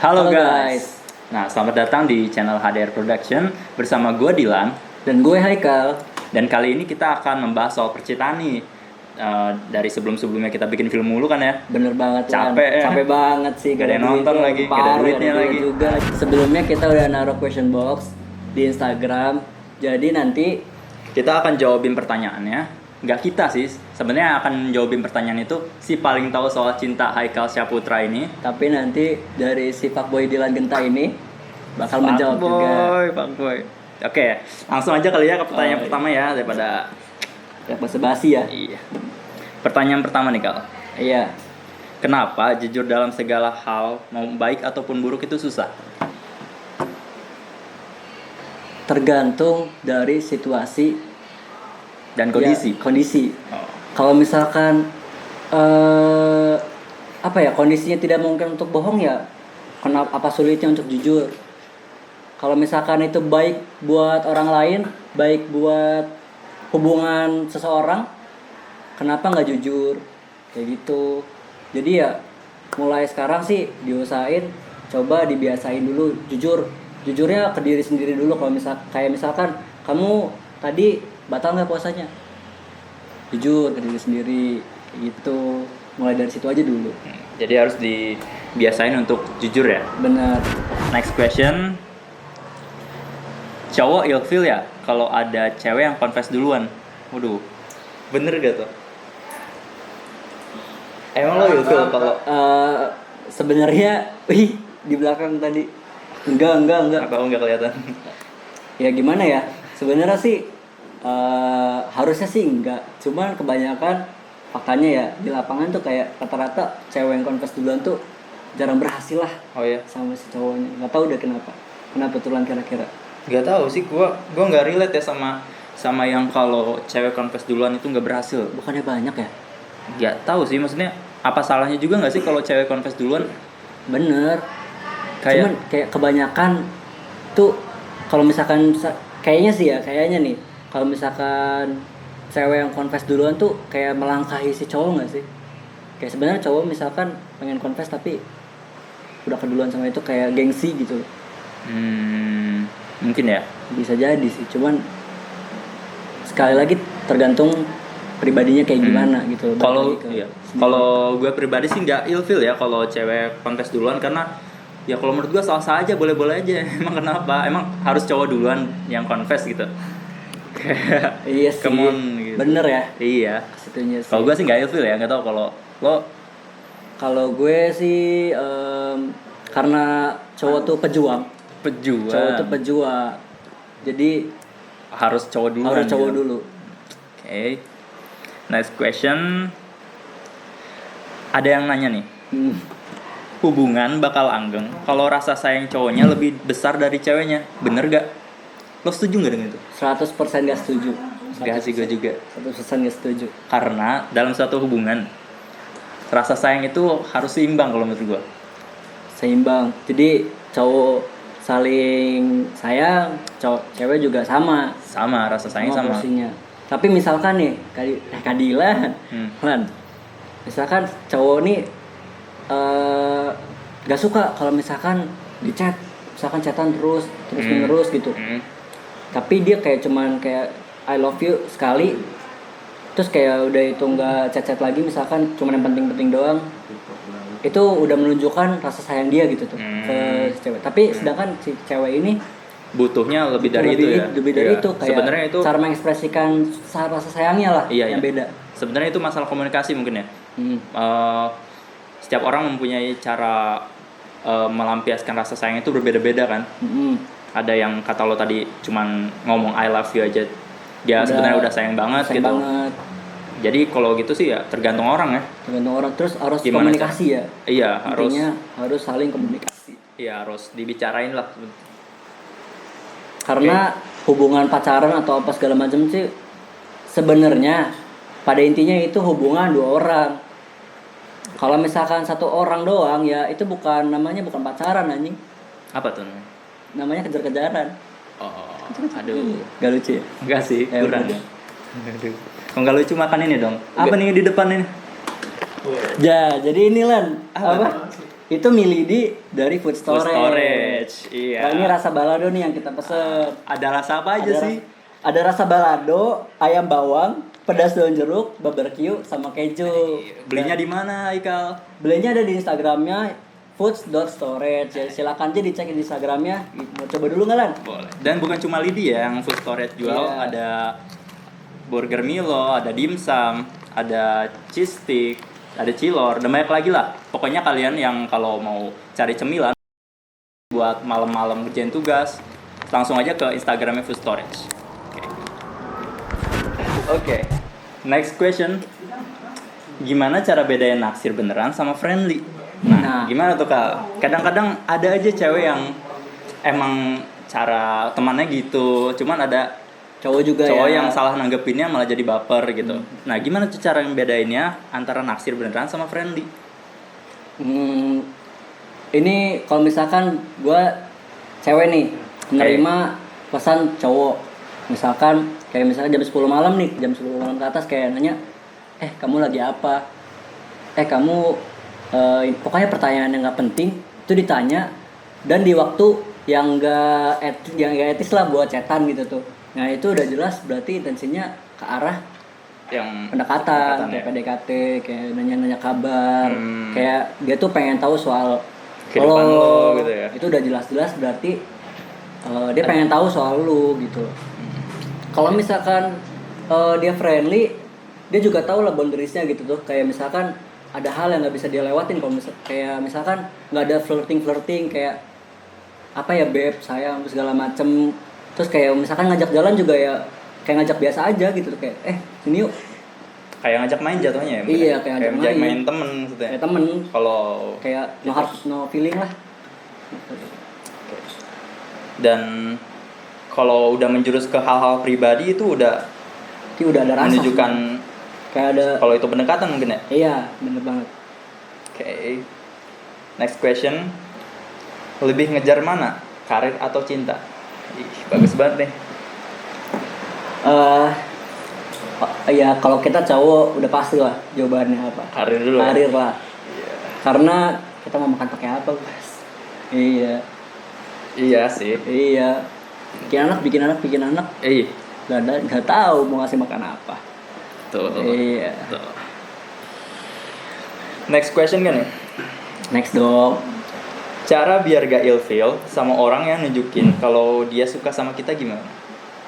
Halo guys. Nah, selamat datang di channel HDR Production bersama gue Dilan Dan gue Haikal. dan kali ini kita akan membahas soal percintaan nih. Dari sebelum-sebelumnya kita bikin film mulu kan ya. Bener banget kan. Capek ya. Capek banget sih. Gak ada yang nonton lagi, gak ada duitnya lagi. Juga. Sebelumnya kita udah naruh question box di Instagram. Jadi nanti Kita akan jawabin pertanyaannya. Nggak kita sih, sebenarnya akan jawabin pertanyaan itu si paling tahu soal cinta Haikal Syaputra ini. tapi nanti dari si fuckboy Dilan Genta ini bakal menjawab juga. Fuckboy. Oke, langsung aja kali ya ke pertanyaan pertama ya daripada Ya basa-basi ya. iya. Pertanyaan pertama nih Kal. Iya. Kenapa jujur dalam segala hal, mau baik ataupun buruk itu susah? Tergantung dari situasi Dan kondisi. ya, kondisi. Oh. Kalau misalkan kondisinya tidak mungkin untuk bohong ya, kenapa apa sulitnya untuk jujur? Kalau misalkan itu baik buat orang lain, baik buat hubungan seseorang, kenapa nggak jujur? Kayak gitu. Jadi ya mulai sekarang sih diusahain, coba dibiasain dulu jujur. Jujurnya ke diri sendiri dulu. Kalau misalkan kamu tadi batal nggak puasanya, jujur ke diri sendiri gitu. Mulai dari situ aja dulu. Jadi harus dibiasain untuk jujur ya. Benar. Next question. Cowok ilfil ya kalau ada cewek yang confess duluan. Waduh. Bener gak tuh? Emang lo ilfil kalau Sebenarnya di belakang tadi enggak. atau enggak kelihatan? Ya gimana ya, sebenarnya sih harusnya sih enggak, cuman kebanyakan faktanya ya di lapangan tuh kayak rata-rata cewek yang confess duluan tuh jarang berhasil lah Oh ya. sama si cowoknya. Nggak tahu deh kenapa tuh lan kira-kira. Gak tahu sih, gua nggak relate ya sama yang kalau cewek confess duluan itu nggak berhasil. Bukannya banyak ya? Gak tahu sih, maksudnya apa salahnya juga nggak sih kalau cewek confess duluan? Bener. Kayak Cuman kayak kebanyakan tuh kalau misalkan kayaknya nih kalau misalkan cewek yang confess duluan tuh kayak melangkahi si cowok nggak sih? Kayak sebenarnya cowok misalkan pengen confess tapi udah keduluan sama itu, kayak gengsi gitu. Mungkin ya. Bisa jadi sih, cuman sekali lagi tergantung pribadinya kayak gimana gitu. Kalau Balik lagi ke iya. sendiri. Kalau gue pribadi sih nggak ilfil ya kalau cewek confess duluan, karena ya kalau menurut gue sah-sah aja, boleh-boleh aja. Emang kenapa? Emang harus cowok duluan yang confess gitu? Iya sih. Come on, gitu. Bener ya. Iya. Kesitunya sih. Kalau gue sih nggak ilfil ya, nggak tahu kalau lo. Kalau gue sih karena cowok tuh pejuang. Cowok tuh pejuang. Jadi Harus cowok duluan. harus cowok gitu. dulu. Oke. Next question. Ada yang nanya nih. Hubungan bakal langgeng kalau rasa sayang cowoknya lebih besar dari ceweknya. Bener gak? Lo setuju gak dengan itu? 100% gak setuju. Gak sih, gue juga. 100% gak setuju. Karena dalam suatu hubungan rasa sayang itu harus seimbang kalau menurut gue. Seimbang. Jadi cowok saling sayang, cewek juga sama. Sama, rasa sayang sama. Porsinya. Tapi misalkan nih, Kadilan, Lan, misalkan cowok nih gak suka kalau misalkan di chat, misalkan chatan terus menerus gitu. Tapi dia kayak cuman kayak I love you sekali, terus kayak udah itu nggak chat lagi, misalkan cuman yang penting-penting doang, itu udah menunjukkan rasa sayang dia gitu tuh ke si cewek. Tapi sedangkan si cewek ini butuhnya lebih dari itu ya. Lebih dari Iya. itu, kayak sebenarnya itu cara mengekspresikan rasa sayangnya lah yang beda. Sebenarnya itu masalah komunikasi mungkin ya. Setiap orang mempunyai cara melampiaskan rasa sayang itu berbeda-beda kan. Ada yang kata lo tadi cuman ngomong I love you aja, dia sebenarnya udah sayang banget gitu. Banget. Jadi kalau gitu sih ya tergantung orang ya. Tergantung orang, terus harus Gimana komunikasi ya. Iya, harus saling komunikasi. Iya, harus dibicarain lah. Karena hubungan pacaran atau apa segala macam sih sebenarnya pada intinya itu hubungan dua orang. Kalau misalkan satu orang doang ya itu namanya bukan pacaran anjing. Apa tuh? Namanya kejar-kejaran. Oh, aduh. Gak lucu ya? Enggak sih, kurang. Udah. Aduh. Kalau nggak lucu makan ini dong. Apa nih di depan ini? Ya, jadi ini Lan, apa? Itu Milidi dari Food Food Storage. Storage. Iya. Nah, ini rasa balado nih yang kita pesen. Ada rasa apa aja sih? Ada rasa balado, ayam bawang, pedas daun jeruk, barbecue, sama keju. Belinya di mana, Ikal? Belinya ada di Instagramnya foods.storage. Ya, silakan aja dicek di Instagramnya. Mau coba dulu nggak Lan? Boleh. Dan bukan cuma Lidi ya yang Food Storage jual, Iya. ada burger Milo, ada dimsum, ada cheese stick, ada cilor, dan banyak lagi lah. Pokoknya kalian yang kalau mau cari cemilan buat malam-malam kerjain tugas, langsung aja ke Instagramnya Food Storage. Oke. Next question. Gimana cara bedain naksir beneran sama friendly? Nah, gimana tuh Kak? Kadang-kadang ada aja cewek yang emang cara temannya gitu, cuman ada Cowok juga cowok ya. yang salah nanggepinnya malah jadi baper gitu. Nah, gimana tuh cara ngebedainnya antara naksir beneran sama friendly? Ini kalau misalkan gue cewek nih menerima pesan cowok, misalkan kayak misalkan jam 10 malam nih, jam 10 malam ke atas kayak nanya, kamu lagi apa? Kamu pokoknya pertanyaan yang nggak penting itu ditanya dan di waktu yang nggak etis lah buat chatan gitu tuh. Nah itu udah jelas berarti intensinya ke arah Yang pendekatan, kayak ya? PDKT, kayak nanya-nanya kabar, kayak dia tuh pengen tahu soal Kehidupan lo gitu ya. Itu udah jelas-jelas berarti dia pengen tahu soal lu gitu. Kalau misalkan dia friendly, dia juga tahu lah boundariesnya gitu tuh. Kayak misalkan ada hal yang nggak bisa dia lewatin. Kalau kayak misalkan nggak ada flirting kayak apa ya beb, sayang segala macem. Terus kayak misalkan ngajak jalan juga ya kayak ngajak biasa aja gitu tuh, kayak sini yuk. Kayak ngajak main jatuhnya ya? Iya, kayak ngajak main main. temen maksudnya. Kayak temen. Kalau Kayak no heart no feeling lah. dan kalau udah menjurus ke hal-hal pribadi itu udah Ada rasa. menunjukkan Kayak ada. kalau itu pendekatan mungkin ya. Iya, bener banget. Oke. Next question. Lebih ngejar mana? Karir atau cinta? Ih, bagus banget nih. Ya kalau kita cowok udah pasti lah jawabannya apa. Karir dulu. Karir lah. Iya. Karena kita mau makan pakai apa, Guys? Iya. Iya sih. Iya. Bikin anak. Gak tahu mau ngasih makan apa. Tuh. Iya. Tuh. Next question kan ya? Next dong. Cara biar gak ilfeel sama orang yang nunjukin kalau dia suka sama kita gimana?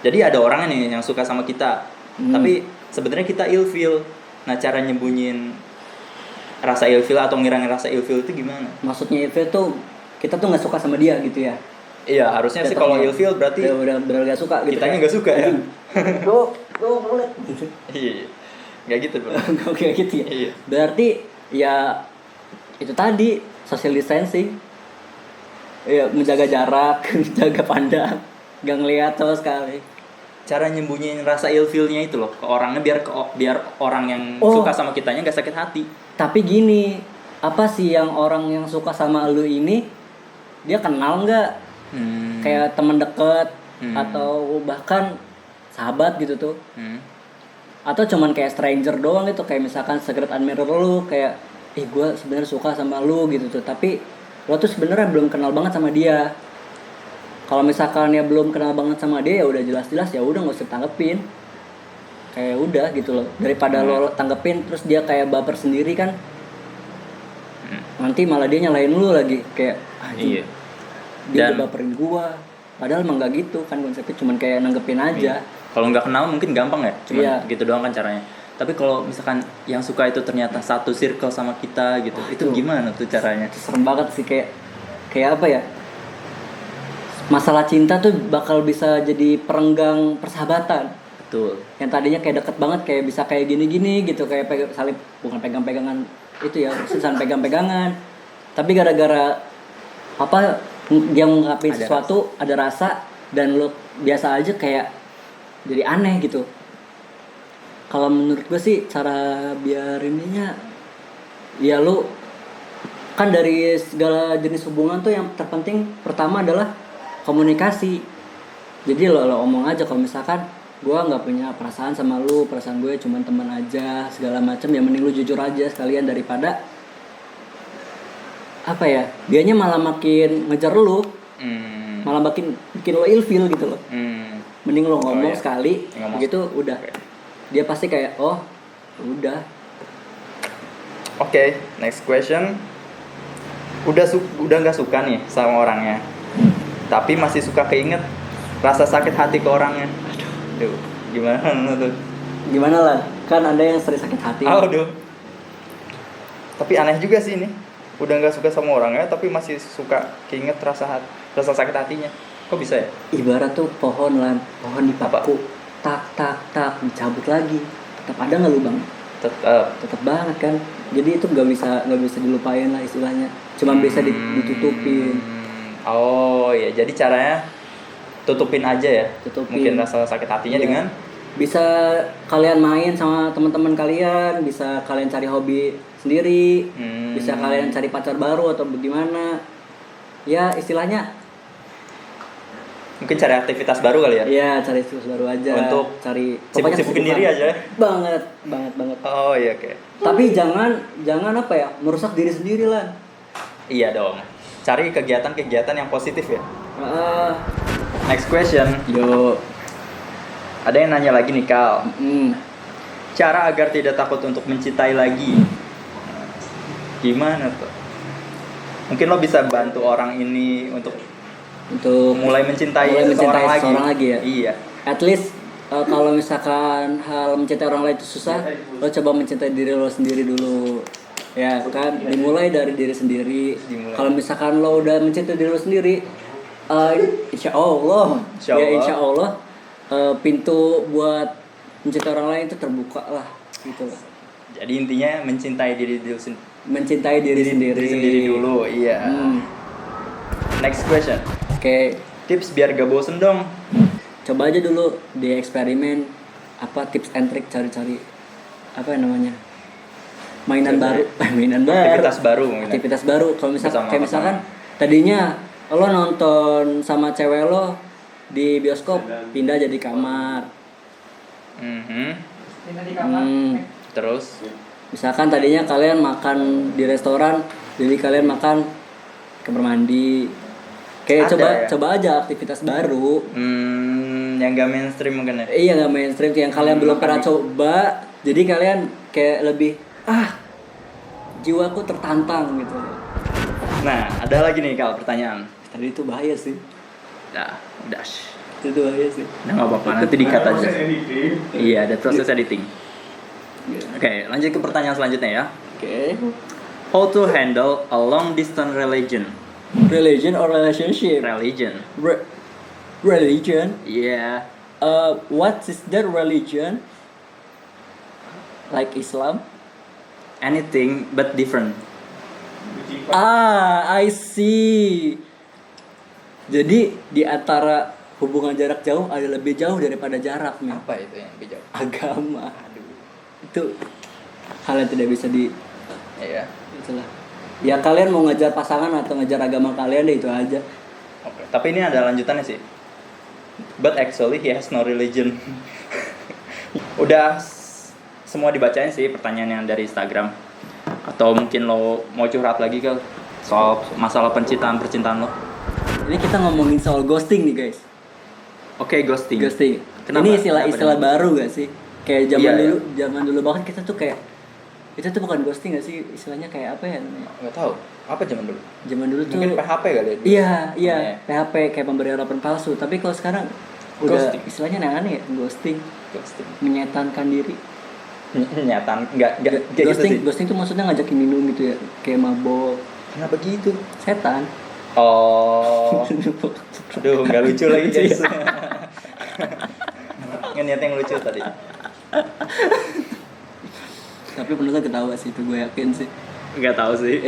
Jadi ada orang nih yang suka sama kita, tapi sebenarnya kita ilfeel. Nah, cara nyembunyiin rasa ilfeel atau ngirangin rasa ilfeel itu gimana? Maksudnya itu tuh kita tuh nggak suka sama dia gitu ya. Iya, harusnya sih kalau ilfeel berarti udah gak suka gitu. kitanya nggak suka ya. Lo mulai. Iya. Nggak gitu bro. Kayak gitu ya. Iya. Berarti ya itu tadi social distancing. Ya menjaga jarak, menjaga pandang, nggak ngelihat sama sekali. Cara nyembunyiin rasa ilfeelnya itu loh ke orangnya biar orang yang suka sama kitanya nggak sakit hati. Tapi gini, apa sih yang orang yang suka sama lu ini dia kenal nggak? Kayak teman deket atau bahkan sahabat gitu tuh. Atau cuman kayak stranger doang gitu, kayak misalkan secret admirer lu kayak gue sebenarnya suka sama lu gitu tuh, tapi lo tuh sebenarnya belum kenal banget sama dia. Kalau misalkan ya belum kenal banget sama dia ya udah jelas-jelas ya udah nggak usah tanggepin, kayak udah gitu loh, daripada lo tanggepin terus dia kayak baper sendiri kan. Nanti malah dia nyalain lu lagi kayak Iya. Dia udah baperin gua, padahal emang nggak gitu kan konsepnya, cuman kayak nanggepin aja. Kalau nggak kenal mungkin gampang ya, cuman gitu doang kan caranya. Tapi kalau misalkan yang suka itu ternyata satu circle sama kita gitu, itu gimana tuh caranya? Serem banget sih, kayak apa ya? Masalah cinta tuh bakal bisa jadi perenggang persahabatan. Betul. Yang tadinya kayak deket banget, kayak bisa kayak gini-gini gitu, kayak bukan pegang-pegangan itu ya, saling pegang-pegangan. Tapi gara-gara apa dia ngungkapin sesuatu, ada rasa, dan lo biasa aja kayak jadi aneh gitu. Kalau menurut gue sih cara biar ininya ya lu kan dari segala jenis hubungan tuh yang terpenting pertama adalah komunikasi. Jadi lo omong aja kalau misalkan gue nggak punya perasaan sama lu, perasaan gue cuma teman aja segala macam, ya mending lu jujur aja sekalian daripada apa ya, dianya malah makin ngejar lu, malah makin bikin lo ilfeel gitu loh. Mending lo ngomong sekali begitu udah. Dia pasti kayak oh udah. Oke, next question. Udah nggak suka nih sama orangnya, tapi masih suka keinget rasa sakit hati ke orangnya. Aduh, gimana tuh? Gimana lah, kan ada yang sering sakit hati. Aduh. Tapi aneh juga sih ini. Udah nggak suka sama orangnya, tapi masih suka keinget rasa sakit hatinya. Kok bisa ya? Ibarat tuh pohon dipaku, tak dicabut lagi, tetap ada nggak lubang? Tetap banget kan. Jadi itu nggak bisa dilupain lah istilahnya. Cuma bisa ditutupin. Oh ya, jadi caranya tutupin aja ya. Mungkin rasa sakit hatinya dengan bisa kalian main sama teman-teman kalian, bisa kalian cari hobi sendiri, bisa kalian cari pacar baru atau bagaimana. Ya istilahnya mungkin cari aktivitas baru kali ya. Iya, cari aktivitas baru aja. Untuk cari sibuk-sibukin diri aja. Banget. Oh iya, oke. Tapi jangan apa ya, merusak diri sendiri lah. Iya dong. Cari kegiatan yang positif ya. Next question. Yo. Ada yang nanya lagi nih, Kal. Cara agar tidak takut untuk mencintai lagi. Gimana tuh? Mungkin lo bisa bantu orang ini untuk mulai mencintai seseorang lagi ya. Iya. At least kalau misalkan hal mencintai orang lain itu susah, lo coba mencintai diri lo sendiri dulu. Ya kan, dimulai dari diri sendiri. Kalau misalkan lo udah mencintai diri lo sendiri, insya Allah, pintu buat mencintai orang lain itu terbuka lah, gitu lah. Jadi intinya mencintai diri sendiri. Mencintai diri sendiri dulu, iya. Next question. Oke. Tips biar gak bosen dong. Coba aja dulu di eksperimen tips and trick, cari-cari apa yang namanya mainan baru. Aktivitas baru. Kalau misalkan tadinya lo nonton sama cewek lo di bioskop, pindah jadi kamar. Pindah di kamar. Terus misalkan tadinya kalian makan di restoran, jadi kalian makan kamar mandi. Coba aja aktivitas baru. Yang gak mainstream mungkin ya. Iya, gak mainstream, yang kalian belum pernah coba. Jadi kalian kayak lebih jiwaku tertantang gitu. Nah, ada lagi nih Kal pertanyaan. Tadi itu bahaya sih. Udah. Itu bahaya sih. Nah, nggak apa-apa, nanti di-cut aja. Iya, ada proses editing. Oke, lanjut ke pertanyaan selanjutnya ya. Oke. How to handle a long distance religion? Religion or relationship? Religion. Religion? Yeah. What is that religion? Like Islam? Anything but different. I see. Jadi di antara hubungan jarak jauh ada lebih jauh daripada jarak nih. Apa itu yang lebih jauh? Agama. Itu hal yang tidak bisa Iya. Itulah. Ya kalian mau ngejar pasangan atau ngejar agama kalian deh, itu aja. Oke. Tapi ini ada lanjutannya sih. But actually he has no religion. Udah semua dibacain sih pertanyaan yang dari Instagram. Atau mungkin lo mau curhat lagi ke soal masalah percintaan lo? Ini kita ngomongin soal ghosting nih guys. Oke, ghosting. Kenapa? Ini istilah baru gak sih? Kayak zaman dulu banget kita tuh kayak itu tuh bukan ghosting gak sih? Istilahnya kayak apa ya namanya? Gak tahu. Apa zaman dulu? Zaman dulu tuh mungkin PHP kali ya? Iya, PHP kayak pemberian harapan palsu. Tapi kalau sekarang udah ghosting. Istilahnya aneh ya, ghosting. Menyetankan diri. Ghosting tuh maksudnya ngajakin minum gitu ya, kayak mabok. Kenapa gitu? Setan. Oh. Aduh, nggak lucu lagi guys. Ngeliat yang lucu tadi. Tapi penonton ketawa sih, itu gue yakin sih. Nggak tahu sih.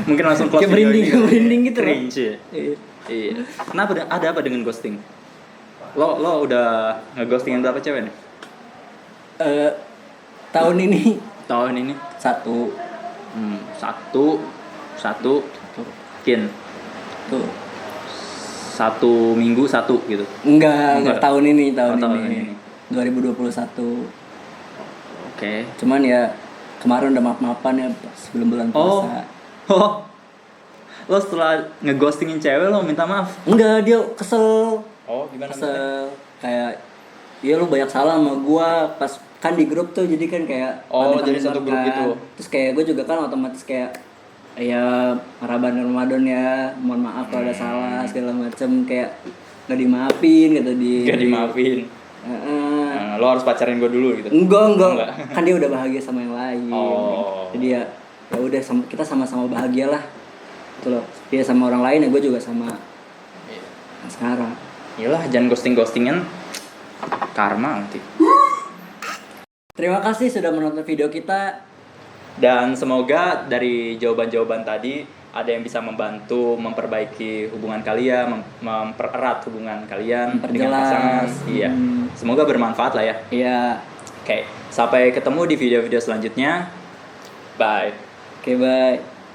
Mungkin langsung close. Kayak merinding gitu. Cringe ya. Iya. Kenapa ada apa dengan ghosting? Lo udah ngeghostingin berapa cewek nih? Tahun ini. Satu. Kin. Tuh. 1 minggu 1 gitu. Enggak tahun ini. 2021. Oke. Cuman ya kemarin udah maaf-maafan ya sebelum bulan puasa. lo setelah ngeghostingin cewek lo minta maaf? Enggak, dia kesel. Oh gimana? Maksudnya? Kesel kayak iya lu banyak salah sama gua pas kan di grup tuh, jadi kan kayak Oh, jadi pamit-pamit satu grup kan. gitu. Terus kayak gue juga kan otomatis kayak ya Ramadan ya, mohon maaf kalau ada salah segala macem, kayak nggak dimaafin gitu Gak dimaafin. Lo harus pacarin gue dulu gitu. enggak kan dia udah bahagia sama yang lain. Oh. Jadi ya udah kita sama-sama bahagia lah itu loh, dia sama orang lain ya gue juga sama sekarang. Iyalah, jangan ghostingan, karma nanti. Terima kasih sudah menonton video kita. Dan semoga dari jawaban-jawaban tadi ada yang bisa membantu memperbaiki hubungan kalian, mempererat hubungan kalian dengan pasangan. Iya. Semoga bermanfaat lah ya. Iya. Oke, sampai ketemu di video-video selanjutnya. Bye. Oke, bye.